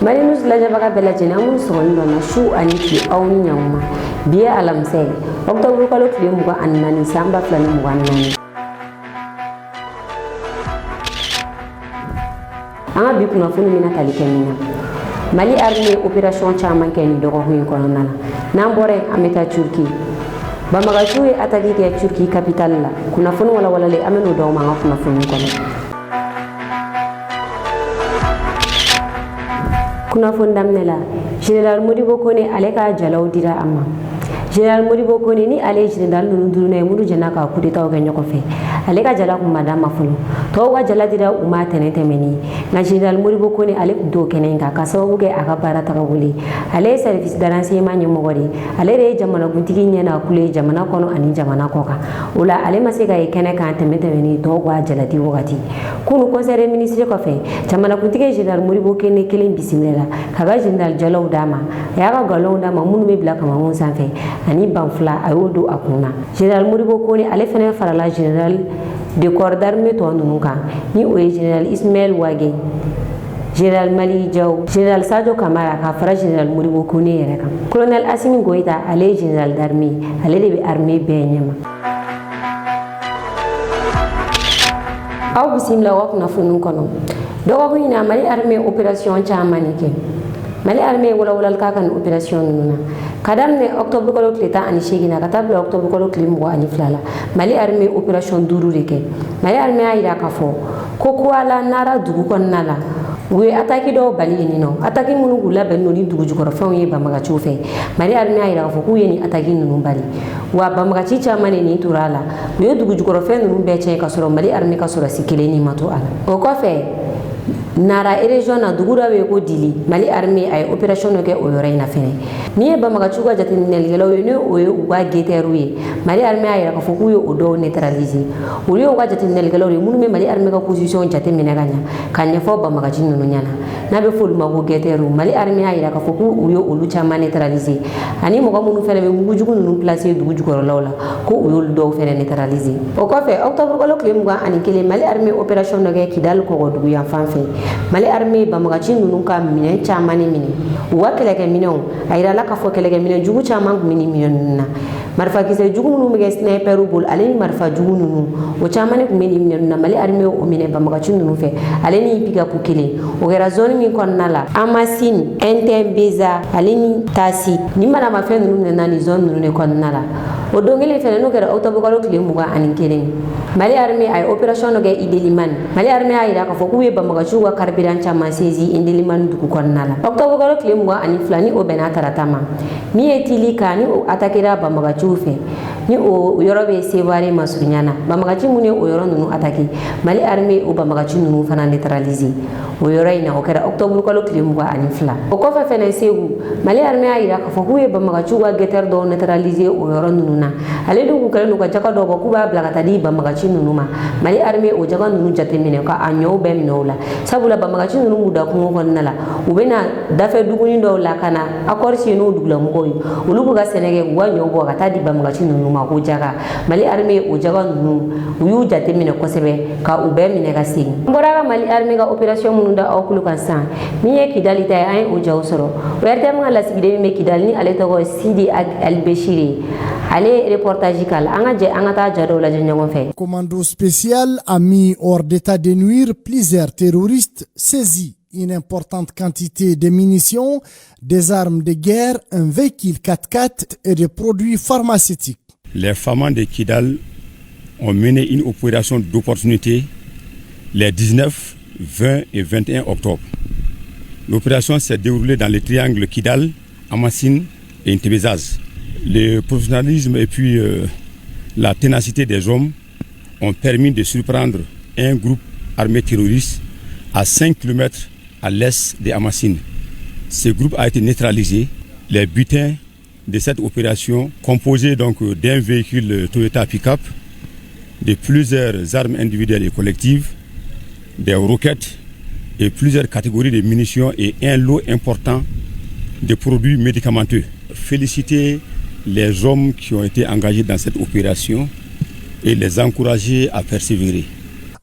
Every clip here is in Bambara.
Malinus lajabaga belajena mun sondo na shu aniki awni nyama biya alamse octobre kalo kile muga annani samba flani muga annani anga bi kuna funu mina talikemina Mali armée opération chaman ken dogo hin kono nana nambore ameta Turki bamaga shuwe ataki ke Turki capitale la kuna funu wala le amenu do ma kuna funu kono kuna fondamnela General Modibo Kone aleka jalaw dira amma General Modibo Kone ni ale general nunu durune mudu janaka kudeta o ganyo kofe aleka jala kuma madama fulu to wa jala dira uma tenete meni na General Modibo Kone ale do kenenga kasawu ge aka barata wuli ale service daransi ma nyomo gori ale re jamana guntigi nyana kule jamana kono ani jamana koka ula ale masega e keneka temete meni to wa jala di wogati kunu conseiller ministre kofe jamana guntigi General Modibo Kone kelen bisimela kaga General jalaw dama yaga galon dama munu be blaka mamun sanfe ani banfla ayodo akuna General Modibo Kone ale fene farala General de corps d'armée to nunuka ni o General Ismail Wage General Mali Diaw General Sadio Kamara ka fara General Modibo Kone yere kam Colonel Assimi Goïta ale General d'armée ale de armée be nyama aw bisimla wakna funun kono dogo hina Mali armée opération chamanike Mali armée wala kan opération nuna kadam ne octobre ko kleta ani shegina katabla octobre ko klim wa ani flala Mali armée opération duru reke Mali armée ayira kafo ko kwala nara dugu kon nala we ataki do bali ni no ataki munu gula ben no ni dugu jukoro fon ye bamaga chufe Mali armée ayira kafo ku ye ni ataki nunu bali wa bamaga chicha mane ni turala we dugu jukoro fen nunu be che kasoro Mali armée kasoro sikele ni mato ala o ko fe nara region na dugura we ko dili Mali armée ay opération no ke o yore na fene ni e bamaga chuga jatin nel gelo we no o wa geteru ye Mali armée ay ka foku yo odo neutraliser o yo wa jatin nel gelo re munu me Mali armée ka position jatin mena ganya kanya fo bamaga chin no nyana na be fol ma go geteru Mali armée ay ka foku yo olu chama neutraliser ani mo ko munu fele be ngujugu no placer dugu ko lawla ko o yo do fele neutraliser o ko fe octobre ko lo ga ani kele Mali armée opération no ke kidal ko dugu yan fanfe Mali armée bamaga chin nunu ka minen chamani mini wa kelege minon ayira la ka fo kelege minon jugu chaman mini minon na marfa kise jugu nunu mege sniper bol ale marfa jugu nunu o chamani mini minon na Mali armée o mine bamaga chin nunu fe ale ni piga pukele o gera zone mi konnala amasin entembeza ale ni tasi ni mala ma fe nunu na ni zone nunu ne konnala o dongele fe no gera auto bokalo kile muga anin kelen Mali armée ay opération no ge ideliman Mali armée ayira ka fo kuwe bamaga chuga carburant chama sezi indeliman duku konnala octobre galo kile muga ani flani o benatara tama mi etili kani o atakira bamaga chufe ni o yorobe sevare masunyana bamaga chimune o yoro nunu ataki Mali armée o bamaga chinu fana neutraliser o yoroina o kera octobre galo kile muga ani fla o ko fa fene segu Mali armée ayira ka fo kuwe bamaga chuga geter do neutraliser o yoro nunu na ale dugu kale no ka jaka do ko kuba blagata di bamaga chinu numa Mali armée o jaga nunu jatemine ka anyo be minola sabula bamaga chinu nunu da ko ngonnala ubena dafe dugu ni do la kana akorsi no dugla mo koy ulugo ga senege wanyo bo ga tadi bamaga chinu numa ko jaga Mali armée o jaga nunu uyu jatemine ko sebe ka ube mine ga sing mbora Mali armée ga opération munu da okulu kan san miye kidali tay ay o jawsoro werte ma la sigide me kidali ni ale to ko Sidi Al Beshiri ale reportage kala anga je anga ta jado la jengo fe commando spécial a mis hors d'état de nuire plusieurs terroristes saisis une importante quantité de munitions, des armes de guerre, un véhicule 4x4 et des produits pharmaceutiques. Les femmes de Kidal ont mené une opération d'opportunité les 19, 20 et 21 octobre. L'opération s'est déroulée dans le triangle Kidal, Amassine et Intebezaz. Le professionnalisme et puis la ténacité des hommes ont permis de surprendre un groupe armé terroriste à 5 km à l'est de Amassine. Ce groupe a été neutralisé. Les butins de cette opération, composés donc d'un véhicule Toyota pick-up, de plusieurs armes individuelles et collectives, des roquettes et plusieurs catégories de munitions et un lot important de produits médicamenteux. Féliciter les hommes qui ont été engagés dans cette opération et les encourager à persévérer.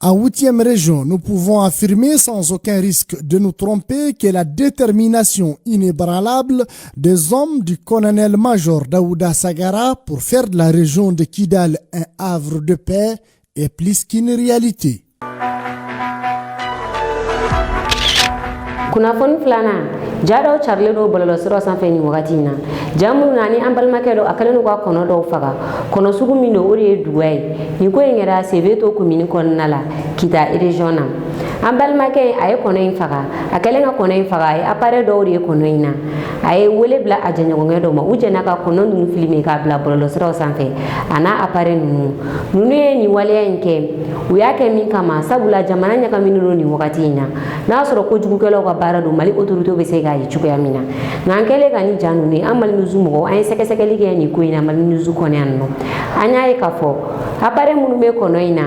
En 8e région, nous pouvons affirmer sans aucun risque de nous tromper que la détermination inébranlable des hommes du colonel-major Daouda Sagara pour faire de la région de Kidal un havre de paix est plus qu'une réalité. Kunnafoni filana jadaw charle do bololo siro sanfɛ ni wagati na jamu na ni an balimakɛ dɔ a kɛlen ka kɔnɔ dɔw faga kɔnɔ sugu min do o de ye duga ye ni ko in kɛra sebe to komini kɔnɔna la kita region na an balimakɛ a ye kɔnɔ in faga a kɛlen ka kɔnɔ in faga a ye appareil dɔw de ye kɔnɔ in na a ye wele bila a jɛɲɔgɔnkɛ dɔw ma u jɛna ka kɔnɔ ninnu filmer k'a bila bɔlɔlɔ siraw sanfɛ a n'a appareil ninnu ye nin waleya in kɛ u y'a kɛ min kama sabula jamana ɲagaminen do nin wagati in na n'a sɔrɔ kojugukɛlaw ka baara do Mali autorité bɛ se k'a ye cogoya min na nka an kɛlen ka nin ja ninnu ye an Mali News mɔgɔw an ye sɛgɛsɛgɛli kɛ nin ko in na Mali News kɔnɔ yan nɔ an y'a ye k'a fɔ appareil minnu bɛ kɔnɔ in na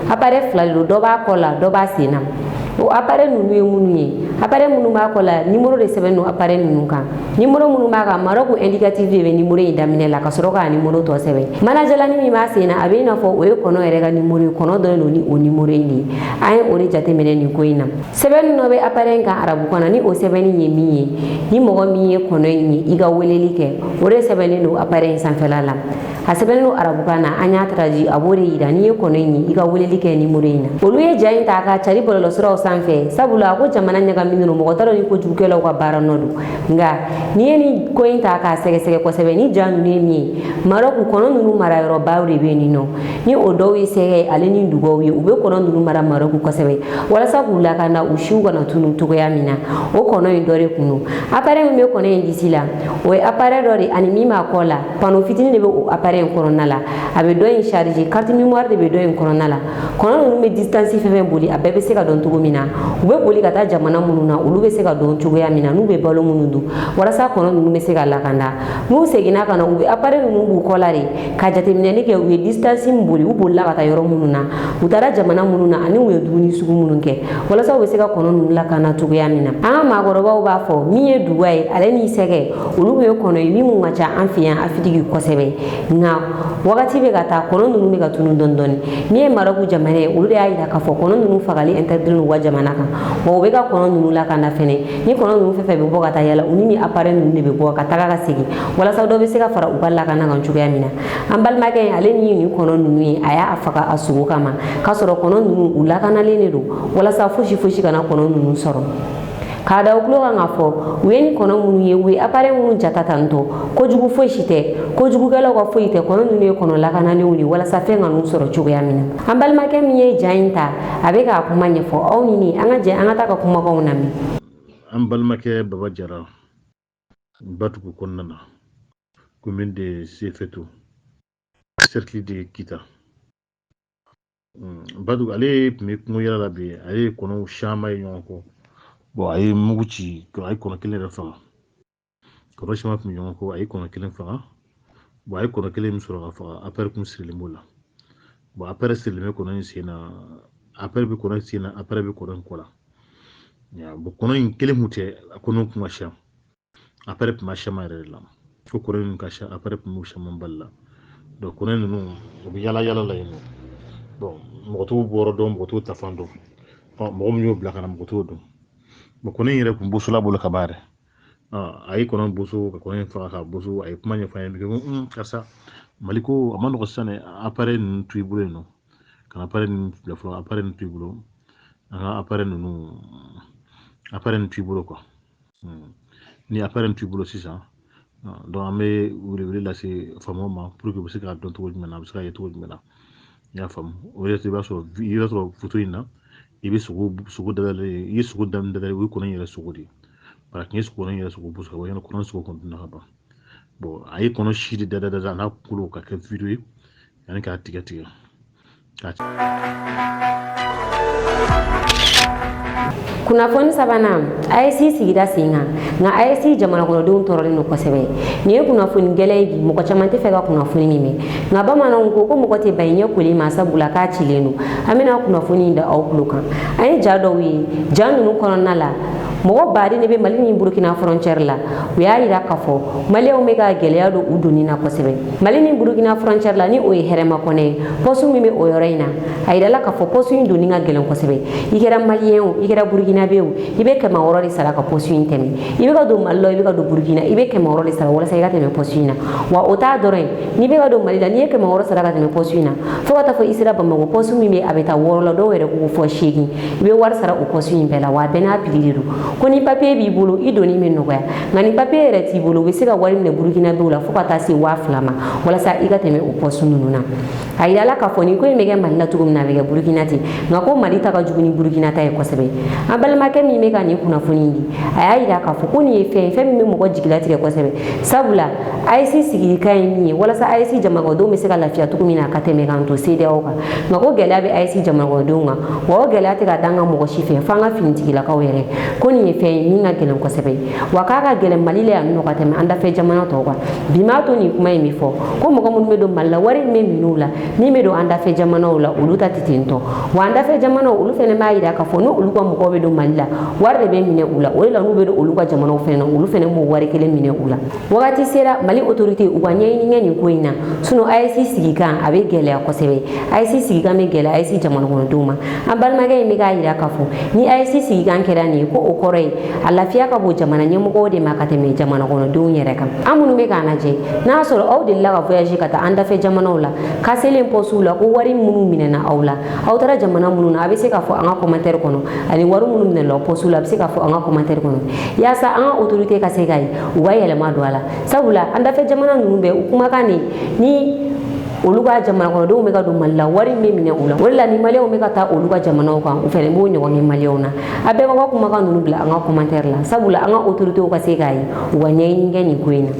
appareil fila de do dɔ b'a kɔ la dɔ b'a sen na o appareil ninnu ye minnu ye appareil minnu b'a kɔ la numéro de sɛbɛn do appareil ninnu kan numéro minnu b'a kan Maroc indicatif de bɛ numéro in daminɛ la ka sɔrɔ k'a numéro tɔ sɛbɛn manajalani min b'a sen na a bɛ i n'a fɔ o ye kɔnɔ yɛrɛ ka numéro ye kɔnɔ dɔ do ni o numéro in de ye an ye o de jateminɛ nin ko in na sɛbɛnni dɔ bɛ appareil kan arabu kan na ni o sɛbɛnni ye min ye ni mɔgɔ min ye kɔnɔ in ye i ka weleli kɛ o de sɛbɛnnen do appareil in sanfɛla la a sɛbɛnnen do arabu kan na an y'a traduit a b'o de yira n'i ye kɔnɔ in ye i ka weleli kɛ numéro in na olu ye ja in ta ka cari bɔlɔlɔ siraw sanfɛ sabula ko jamana ɲagaminen do mɔgɔ t'a dɔn ni kojugukɛlaw ka baara nɔ do nka n'i ye nin ko in ta k'a sɛgɛsɛgɛ kosɛbɛ ni ja ninnu ye min ye Maroc kɔnɔ ninnu mara yɔrɔbaw de bɛ nin nɔ ni o dɔw ye sɛgɛ ale ni dugaw ye u bɛ kɔnɔ ninnu mara Maroc kosɛbɛ walasa k'u lakana u siw kana tunu cogoya min na o kɔnɔ in dɔ de kun do appareil min bɛ kɔnɔ in disi la o ye appareil dɔ de ani min b'a kɔ la panneau fitinin de bɛ o appareil in kɔnɔna la a bɛ dɔ in charger carte mémoire de bɛ dɔ in kɔnɔna la kɔnɔ ninnu bɛ distance fɛn fɛn boli a bɛɛ bɛ se ka dɔn cogo min na u bɛ boli ka taa jamana minnu na olu bɛ se ka dɔn cogoya min na n'u bɛ balo minnu dun walasa kɔnɔ ninnu bɛ se ka lakanda n'u seginna ka na u bɛ appareil ninnu b'u kɔ la de ka jateminɛli kɛ u ye distance min boli u bolila ka taa yɔrɔ minnu na u taara jamana minnu na ani u ye dumuni sugu minnu kɛ walasa u bɛ se ka kɔnɔ ninnu lakana cogoya min na an ka maakɔrɔbaw b'a fɔ min ye duga ye ale n'i sɛgɛ olu ye kɔnɔ ye min ka ca an fɛ yan Afiriki kosɛbɛ nka wagati bɛ ka taa kɔnɔ ninnu bɛ ka tunu dɔɔni dɔɔni min ye Maroc jamana ye olu de y'a jira k'a fɔ kɔnɔ ninnu fagali interdit u ka jamana kan wa u bɛ ka kɔnɔ ninnu lakana fɛnɛ ni kɔnɔ ninnu fɛn fɛn bɛ bɔ ka taa yala u ni appareil ninnu de bɛ bɔ ka taga ka segin walasa dɔ bɛ se ka fara u ka lakana kan cogoya min na an balimakɛ ale ni nin kɔnɔ ninnu ye a y'a faga a sogo kama k'a sɔrɔ kɔnɔ ninnu u lakanalen de do walasa fosi kana kɔnɔ ninnu sɔrɔ k'a da u tulo kan k'a fɔ u ye nin kɔnɔ minnu ye u ye appareil minnu jata tantɔ kojugu fosi tɛ kojugukɛlaw ka foyi tɛ kɔnɔ ninnu ye kɔnɔ lakanalenw de walasa fɛn ka n'u sɔrɔ cogoya min na an balimakɛ min ye ja in ta a bɛ k'a kuma ɲɛfɔ aw ni nin an ka jɛ an ka taa ka kumakanw lamɛn an balimakɛ Baba Jara Batugu kɔnɔna na commune de Sefeto cercle de Kita Batugu ale tun bɛ kungo yɛrɛ la bi a ye kɔnɔw caman ye ɲɔgɔn kɔ bon a ye mugu ci a ye kɔnɔ kelen yɛrɛ faga kɔnɔ caman tun bɛ ɲɔgɔn kɔ a ye kɔnɔ kelen faga bon a ye kɔnɔ kelen min sɔrɔ ka faga appareil kun sirilen b'o la bon appareil sirilen bɛ kɔnɔ in sen na appareil bɛ kɔnɔ in sen na appareil bɛ kɔnɔ in kɔ la bon kɔnɔ in kelen kun tɛ a kɔnɔ kun ka ca appareil tun ma caman yɛrɛ de la fo kɔnɔ in ka ca appareil tun b'u caman bali la donc kɔnɔ ninnu u bɛ yala yala la yen nɔ bon mɔgɔ t'u bɔyɔrɔ dɔn mɔgɔ t'u tafan dɔn mɔgɔ min y'o bila ka na mɔgɔ t'o dɔn bon kɔnɔ in yɛrɛ kun bosola bolo ka ban yɛrɛ a ye kɔnɔ boso ka kɔnɔ in faga ka boso a ye kuma ɲɛfɔ an ye ko karisa Mali ko a ma nɔgɔn sisan dɛ appareil ninnu to i bolo yen nɔ ka na appareil ninnu bila fɔlɔ appareil ninnu to i bolo an ka appareil ninnu to i bolo quoi ni appareil ninnu to i bolo sisan donc an bɛ wele lase faamaw ma pour que u bɛ se k'a dɔn cogo jumɛn na a bɛ se k'a ye cogo jumɛn na i y'a faamu o yɛrɛ i b'a sɔrɔ photo in na i bɛ sogo dadalen i ye sogo dadalen o ye kɔnɔ in yɛrɛ sogo de ye parce que n ye kɔnɔ in yɛrɛ sogo boso ka bɔ yen kɔnɔ sogo kɔni dunna ka ban bon a ye kɔnɔ si de dada a n'a kolo ka kɛ video ye yanni k'a tigɛ kunnafoni sabanan AEC sigida sen kan nka AEC jamanakɔnɔdenw tɔɔrɔlen don kosɛbɛ nin ye kunnafoni gɛlɛn bi mɔgɔ caman tɛ fɛ ka kunnafoni min mɛn nka bamananw ko mɔgɔ tɛ ban i ɲɛ koli ma sabula k'a cilen don an bɛna kunnafoni da aw tulo kan an ye ja dɔw ye ja ninnu kɔnɔna la mogo baadi ne be mali ni burkina frontière la u y'a yira k'a fɔ maliyɛnw bɛ ka gɛlɛya don u donni na kosɛbɛ mali ni burkina frontière la ni o ye hɛrɛma kɔnɛ ye poste min bɛ o yɔrɔ in na a yirala k'a fɔ poste in donni ka gɛlɛn kosɛbɛ i kɛra maliyɛn o i kɛra burkinabé o i bɛ 100 de sara ka poste in tɛmɛ i bɛ ka don mali la i bɛ ka don burkina i bɛ 100 de sara walasa i ka tɛmɛ poste in na wa o t'a dɔrɔn ye n'i bɛ ka don mali la n'i ye 100 sara ka tɛmɛ poste in na fo ka taa fɔ i sera bamakɔ poste min bɛ a bɛ taa 6 la dɔw yɛrɛ ko fɔ 8 i bɛ wari sara o poste in bɛɛ la wa a bɛɛ n'a prix de don ko ni papier b'i bolo i donni bɛ nɔgɔya nka ni papier yɛrɛ t'i bolo u bɛ se ka wari minɛ burkinabé la fo ka taa se 2000 ma walasa i ka tɛmɛ o poste ninnu na a yirala k'a fɔ nin ko in bɛ kɛ mali la cogo min na a bɛ kɛ burkina ten nka ko mali ta ka jugu ni burkina ta ye kosɛbɛ an balimakɛ min bɛ ka nin kunnafoni di a y'a yira k'a fɔ ko nin ye fɛn min bɛ mɔgɔ jigilatigɛ kosɛbɛ sabula AES sigili ka ye min ye walasa AES jamanakɔnɔdenw bɛ se ka lafiya cogo min na ka tɛmɛ k'an to CEDEAO kan nka ko gɛlɛya bɛ AES jamanakɔnɔdenw kan wa o gɛlɛya tɛ ka da an ka mɔgɔ si fɛ fo an ka finitigilakaw yɛrɛ ko nin ye fɛn ye min ka gɛlɛn kosɛbɛ wa k'a ka gɛlɛn mali la yan nɔ ka tɛmɛ an dafɛ jamana tɔw kan bi m'a to nin kuma in bɛ fɔ ko mɔgɔ minnu bɛ don mali la wari min bɛ minɛ u la min bɛ don an dafɛ jamanaw la olu ta tɛ ten tɔ wa an dafɛ jamanaw olu fana b'a yira k'a fɔ n'olu ka mɔgɔw bɛ don mali la wari de bɛ minɛ u la o de la n'u bɛ don olu ka jamanaw fana na olu fana m'o wari kelen minɛ u la wagati sera mali autorité u ka ɲɛɲini kɛ nin ko in na sinon AES sigikan a bɛ gɛlɛya kosɛbɛ AES sigikan bɛ gɛlɛya AES jamanakɔnɔdenw ma an balimakɛ in bɛ k'a yira k'a fɔ ni AES sigikan kɛra nin ye ko o kɔrɔ ye a lafiya ka bon jamana ɲɛmɔgɔw de ma ka tɛmɛ jamanakɔnɔdenw yɛrɛ kan an minnu bɛ k'an lajɛ n'a sɔrɔ aw delila ka voyager ka taa an dafɛ jamanaw la ka selen postew la ko wari minnu minɛna aw la aw taara jamana minnu na a bɛ se k'a fɔ an ka commentaire kɔnɔ ani wari minnu minɛna postew la a bɛ se k'a fɔ an ka commentaire kɔnɔ yaasa an ka autorité ka se ka ye u ka yɛlɛma don a la sabula an dafɛ jamana ninnu bɛɛ u kumakan de ni olu ka jamanakɔnɔdenw bɛ ka don mali la wari min bɛ minɛ u la o de la ni maliyɛnw bɛ ka taa olu ka jamanaw kan u fɛnɛ b'o ɲɔgɔn ye maliyɛnw na a bɛɛ b'a ka kumakan ninnu bila an ka commentaire la sabula an ka autoritéw ka se k'a ye u ka ɲɛɲini kɛ nin ko in na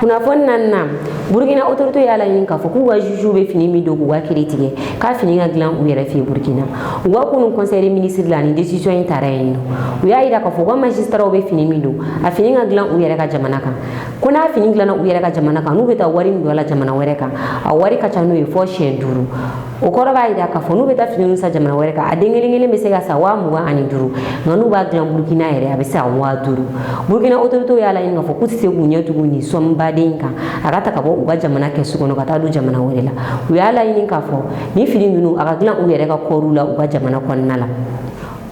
kunnafoni naaninan burkina autorité y'a laɲini k'a fɔ k'u ka juges bɛ fini min don k'u ka kiiri tigɛ k'a fini ka dilan u yɛrɛ fɛ burkina u ka kunu conseil des ministres la ni décision in taara yen nɔ u y'a yira k'a fɔ ko magistrats bɛ fini min don a fini ka dilan u yɛrɛ ka jamana kan ko n'a fini dilanna u yɛrɛ ka jamana kan n'u bɛ taa wari min don a la jamana wɛrɛ kan a wari ka ca n'o ye fɔ siɲɛ 5 o kɔrɔ b'a yira k'a fɔ n'u bɛ taa fini ninnu san jamana wɛrɛ kan a den kelen kelen bɛ se ka san 25,000 nka n'u b'a dilan burkina yɛrɛ a bɛ se ka 50,000 burkina autorité y'a laɲini k'a fɔ k'u tɛ se k'u ɲɛ tugu nin somme baden kan a ka ta ka bɔ u ka jamana kɛsu kɔnɔ ka taa don jamana wɛrɛ la u y'a laɲini k'a fɔ ni fini ninnu a ka dilan u yɛrɛ ka kɔɔriw la u ka jamana kɔnɔna la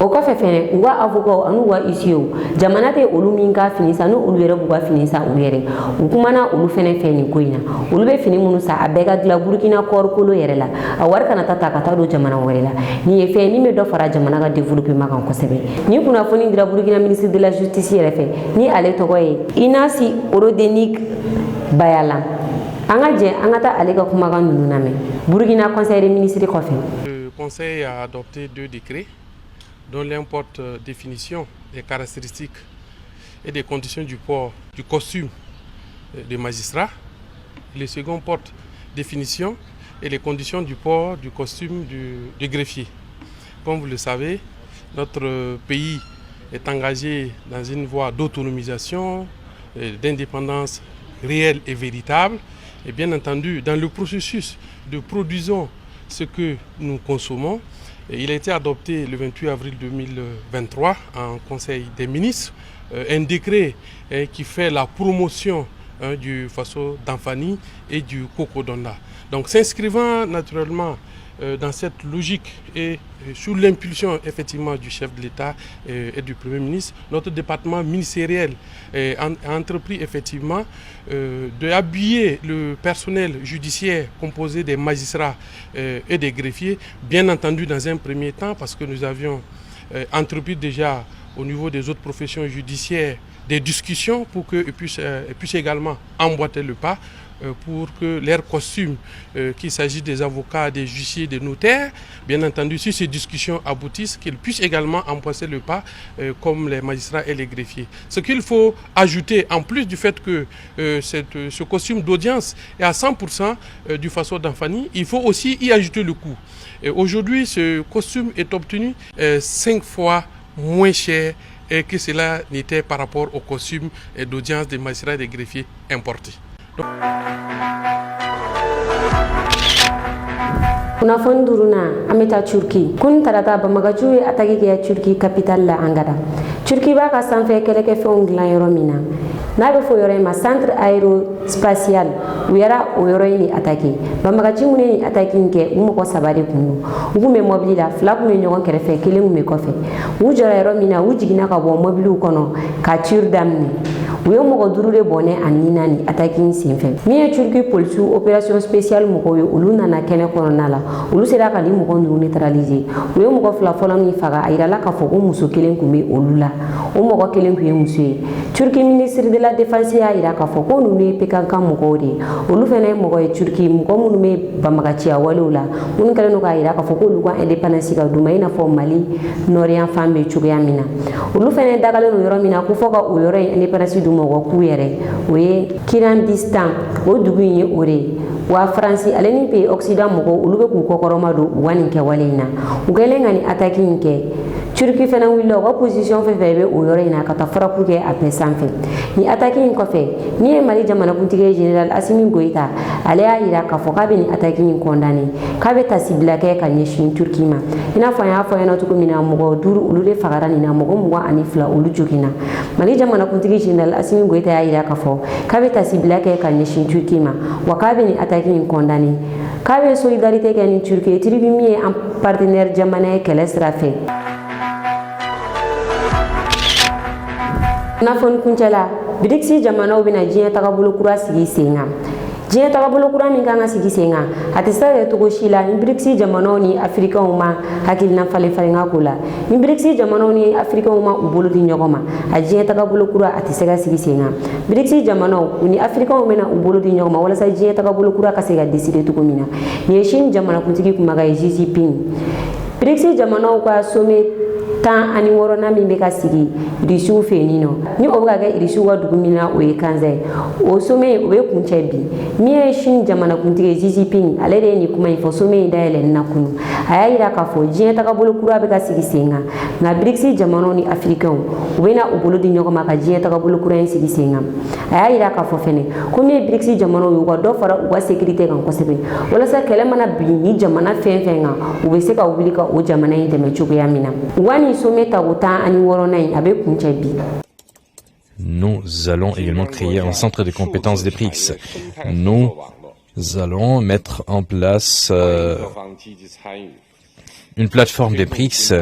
o kɔfɛ fɛnɛ u ka avocat ani u ka huissiers jamana tɛ olu min ka fini san n'olu yɛrɛ b'u ka fini san u yɛrɛ u kumana olu fɛnɛ fɛ nin ko in na olu bɛ fini minnu san a bɛɛ ka dilan burkina kɔɔrikolo yɛrɛ la a wari kana ta ka taa don jamana wɛrɛ la nin ye fɛn min bɛ dɔ fara jamana ka développement kan kosɛbɛ ni kunnafoni dira burkina ministre de la justice yɛrɛ fɛ ni ale tɔgɔ ye Inasi Orodenik Bayala an ka jɛ an ka taa ale ka kumakan ninnu lamɛn burkina conseil des ministres kɔfɛ. Le conseil a adopté 2 décrets dont l'un porte définition des caractéristiques et des conditions du port du costume des magistrats. Le second porte définition et les conditions du port du costume du greffier. Comme vous le savez, notre pays est engagé dans une voie d'autonomisation, d'indépendance réelle et véritable. Et bien entendu, dans le processus de produisons ce que nous consommons, il a été adopté le 28 avril 2023 en Conseil des ministres un décret qui fait la promotion du Faso d'Anfani et du Cocodonda. Donc s'inscrivant naturellement dans cette logique et sous l'impulsion effectivement du chef de l'État et du Premier ministre, notre département ministériel a entrepris effectivement d'habiller le personnel judiciaire composé des magistrats et des greffiers, bien entendu dans un premier temps parce que nous avions entrepris déjà au niveau des autres professions judiciaires des discussions pour qu'ils puissent également emboîter le pas pour que leurs costumes, qu'il s'agisse des avocats, des huissiers, des notaires, bien entendu, si ces discussions aboutissent, qu'ils puissent également emboîter le pas comme les magistrats et les greffiers. Ce qu'il faut ajouter, en plus du fait que ce costume d'audience est à 100% du Faso d'Anfani, il faut aussi y ajouter le coût. Aujourd'hui, ce costume est obtenu 5 fois moins cher et que cela n'était par rapport au costume d'audience des magistrats et des greffiers importés. kunnafoni duruna an bɛ taa Turki kun tarata Banbagaciw ye attaque kɛ Turki capitale la Ankara. Turki b'a ka sanfɛ kɛlɛkɛfɛnw dilan yɔrɔ min na n'a bɛ fɔ yɔrɔ in ma centre aérospatial u yɛrɛ o yɔrɔ in de attaqué. Banbagaci minnu ye attaque in kɛ u mɔgɔ 3 de kun don. U kun bɛ mobili la 2 kun bɛ ɲɔgɔn kɛrɛfɛ 1 kun bɛ kɔfɛ. U jɔra yɔrɔ min na u jiginna ka bɔ mobiliw kɔnɔ ka tir daminɛ. U ye mɔgɔ 5 de bɔnɛ a nin na ni attaque in senfɛ. Min ye Turki polisiw opération spéciale mɔgɔw ye olu nana kɛnɛ kɔnɔna la. Olu sera ka nin mɔgɔ ninnu neutraliser. U ye mɔgɔ 2 fɔlɔ min faga a yirala k'a fɔ ko muso 1 kun bɛ olu la. O mɔgɔ 1 kun ye muso ye. Turki ministre de la défense y'a yira k'a fɔ ko ninnu ye PKK mɔgɔw de ye. Olu fana ye mɔgɔ ye Turki mɔgɔ minnu bɛ banbagaciya walew la. Minnu kɛlen don k'a yira k'a fɔ ko olu ka indépendance ka d'u ma i n'a fɔ Mali nord fan bɛ cogoya min na. Olu fana dagalen don yɔrɔ min na ko fɔ ka o yɔrɔ in indépendance d'u ma k'u yɛrɛ. O ye Kirandistan o dugu in ye o de ye. Wa Faransi ale ni pays occident mɔgɔw olu bɛ k'u kɔkɔrɔma don u ka nin kɛwale in na. U kɛlen ka nin attaque in kɛ Turki fana wulila u ka position fɛn fɛn bɛ o yɔrɔ in na ka taa frappe kɛ a bɛɛ sanfɛ. Ni attaque in kɔfɛ min ye Mali jamanakuntigi général Assimi Goïta ale y'a yira k'a fɔ k'a bɛ nin attaque in condamné k'a bɛ tasibila kɛ ka ɲɛsin Turki ma. I n'a fɔ an y'a fɔ ɲɛna cogo min na mɔgɔ 5 olu de fagara nin na mɔgɔ 22 olu joginna. Mali jamanakuntigi général Assimi Goïta y'a yira k'a fɔ k'a bɛ tasibila kɛ ka ɲɛsin Turki ma wa k'a bɛ nin attaque in condamné k'a bɛ solidarité kɛ ni Turki ye. Turki min ye an partenaire jamana ye kɛlɛ sira fɛ. Kunnafoni kuncɛla BRICS jamanaw bɛna diɲɛ tagabolo kura sigi sen kan. Diɲɛ tagabolo kura min kan ka sigi sen kan a tɛ se ka kɛ cogo si la ni BRICS jamanaw ni Africains ma hakilina falen-falenka ko la. Ni BRICS jamanaw ni Africains ma u bolo di ɲɔgɔn ma a diɲɛ tagabolo kura a tɛ se ka sigi sen kan. BRICS jamanaw u ni Africains bɛna u bolo di ɲɔgɔn ma walasa diɲɛ tagabolo kura ka se ka décider cogo min na. Nin ye Chine jamanakuntigi kumakan ye Xi Jinping. BRICS jamanaw ka sommet 16 min bɛ ka sigi Irisiw fɛ yen nɔ ni o bɛ ka kɛ Irisiw ka dugu min na o ye Kanzɛ ye. O sommet o bɛ kuncɛ bi. Min ye Chine jamanakuntigi Xi Jinping ale de ye nin kuma in fɔ sommet in dayɛlɛnni na kunun. A y'a yira k'a fɔ diɲɛ tagabolo kura bɛ ka sigi sen kan nka BRICS jamanaw ni Africains u bɛna u bolo di ɲɔgɔn ma ka diɲɛ tagabolo kura in sigi sen kan. A y'a yira k'a fɔ fɛnɛ ko min ye BRICS jamanaw ye u ka dɔ fara u ka sécurité kan kosɛbɛ walasa kɛlɛ mana bin ni jamana fɛn fɛn kan u bɛ se ka wuli ka o jamana in dɛmɛ cogoya min na. Nous allons également créer un centre de compétences des BRICS. Nous allons mettre en place une plateforme des BRICS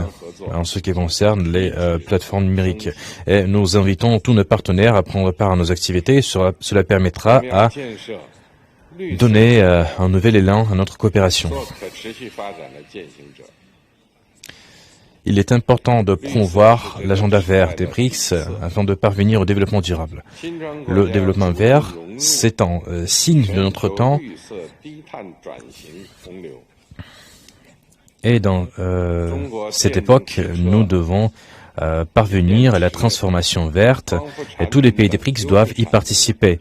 en ce qui concerne les plateformes numériques. Et nous invitons tous nos partenaires à prendre part à nos activités. Cela permettra à donner un nouvel élan à notre coopération. Il est important de promouvoir l'agenda vert des BRICS afin de parvenir au développement durable. Le développement vert, c'est un signe de notre temps et dans cette époque, nous devons parvenir à la transformation verte et tous les pays des BRICS doivent y participer.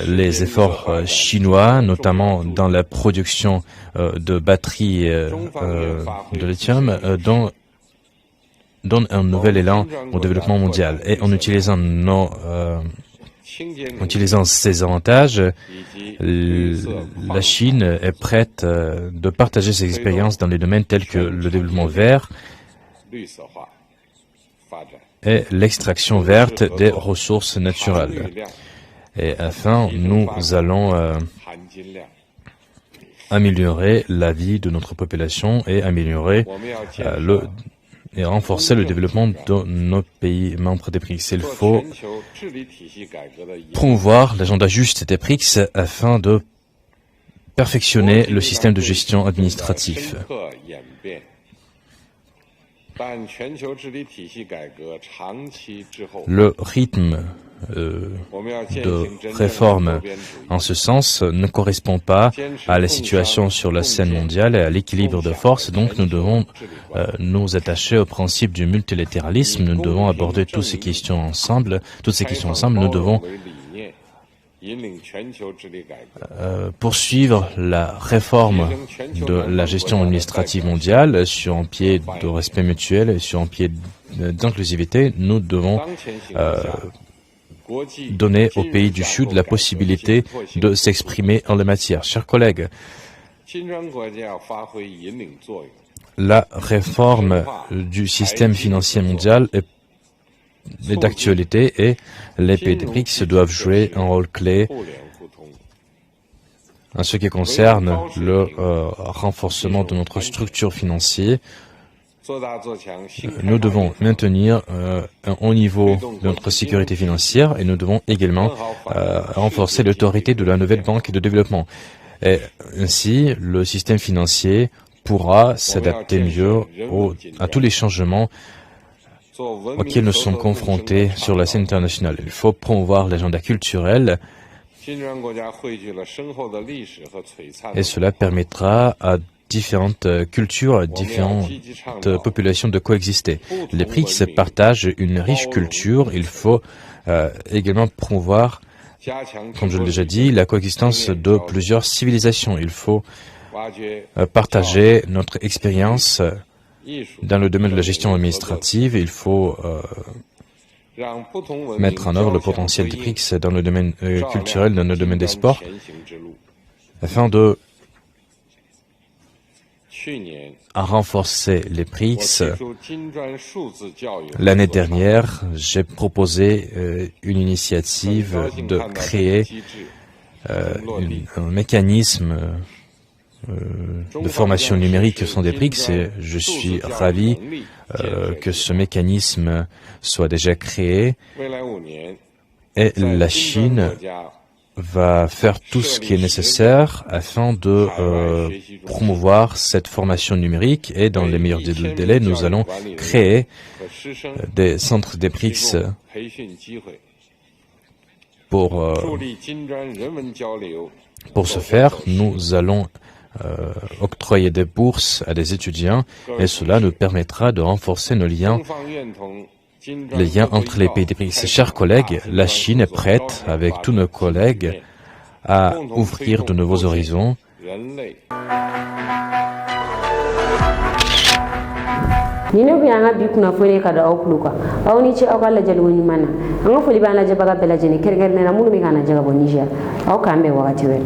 Les efforts chinois, notamment dans la production de batteries de lithium, donne un nouvel élan au développement mondial. Et en utilisant ces avantages, la Chine est prête de partager ses expériences dans les domaines tels que le développement vert et l'extraction verte des ressources naturelles. Et enfin, nous allons améliorer la vie de notre population et améliorer et renforcer le développement de nos pays membres des BRICS. Il faut promouvoir l'agenda juste des BRICS afin de perfectionner le système de gestion administratif. Le rythme de réforme en ce sens ne correspond pas à la situation sur la scène mondiale et à l'équilibre de force, donc nous devons nous attacher au principe du multilatéralisme, nous devons aborder toutes ces questions ensemble, nous devons poursuivre la réforme de la gestion administrative mondiale sur un pied de respect mutuel et sur un pied d'inclusivité. Nous devons donner aux pays du Sud la possibilité de s'exprimer en la matière. Chers collègues, La réforme du système financier mondial est d'actualité et les pays des BRICS doivent jouer un rôle clé en ce qui concerne le renforcement de notre structure financière. Nous devons maintenir un haut niveau de notre sécurité financière et nous devons également renforcer l'autorité de la nouvelle banque de développement. Et ainsi, le système financier pourra s'adapter mieux à tous les changements auxquels nous sommes confrontés sur la scène internationale. Il faut promouvoir l'agenda culturel et cela permettra à différentes cultures, à différentes populations de coexister. Les BRICS partagent une riche culture. Il faut également promouvoir, comme je l'ai déjà dit, la coexistence de plusieurs civilisations. Il faut partager notre expérience dans le domaine de la gestion administrative. Il faut mettre en œuvre le potentiel des BRICS dans le domaine culturel, dans le domaine des sports, afin de renforcer les BRICS. L'année dernière, j'ai proposé une initiative de créer un mécanisme de formation numérique au sein des BRICS et je suis ravi que ce mécanisme soit déjà créé et la Chine va faire tout ce qui est nécessaire afin de promouvoir cette formation numérique et dans les meilleurs délais, nous allons créer des centres des BRICS pour ce faire, nous allons octroyer des bourses à des étudiants et cela nous permettra de renforcer nos liens, les liens entre les pays des BRICS. Chers collègues, la Chine est prête, avec tous nos collègues, à ouvrir de nouveaux horizons. Nino bi anga bi kuna fone kada aw pluka aw ni ci aw kala jal woni mana anga foli ba la jabaga bela jeni kerger na mulu mi kana jaga bo Niger aw kambe wakati wel